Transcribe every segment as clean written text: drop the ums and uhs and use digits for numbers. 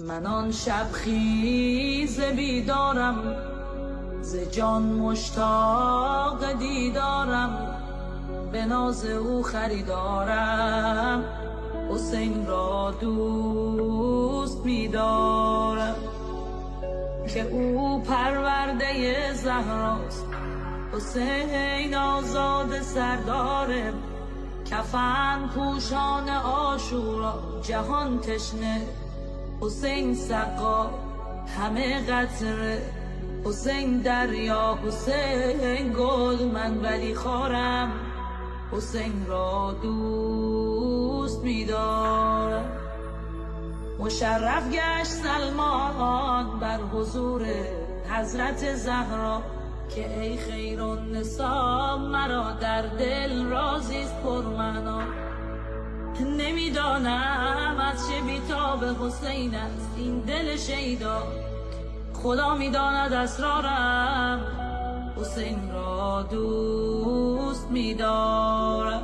من آن شب خیز بیدارم، ز جان مشتاق دیدارم، به ناز او خریدارم، حسین را دوست می‌دارم. که او پرورده زهراست، حسین آزاد سرداره، کفن پوشان عاشورا، جهان تشنه، حسین سقا همه قطره، حسین دریا، حسین گل، من ولی خارم، حسین را دوست می‌دارم. مشرف گشت سلمان بر حضور حضرت زهرا، که ای خیر النساء مرا در دل رازیست پرمعنا. نمیدانم از چه بیتاب حسین است این دل شیدا، خدا میداند اسرارم، حسین را دوست می‌دارم.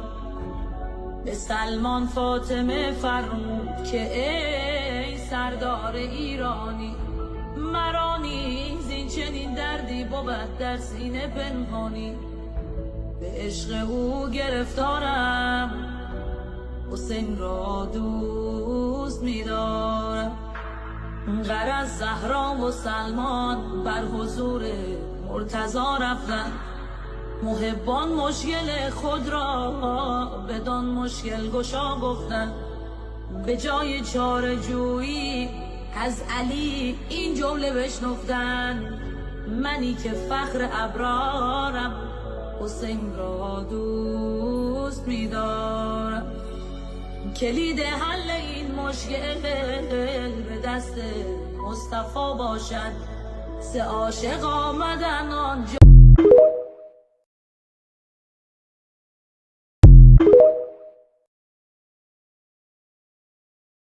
به سلمان فاطمه فرمود که ای سردار ایرانی، مرا نیز این چنین دردی بود در سینه پنهانی، به عشق او گرفتارم، حسین را دوست می‌دارم. غرض زهرا و سلمان بر حضور مرتضی رفتند، محبان مشکل خود را بدان مشکل گشا گفتند، به جای چاره جویی از علی این جمله بشنفتند، منی که فخر ابرارم، حسین را دوست می‌دارم. کلید حل این مشکل به دست مصطفی باشد، سه عاشق آمدن آنجا.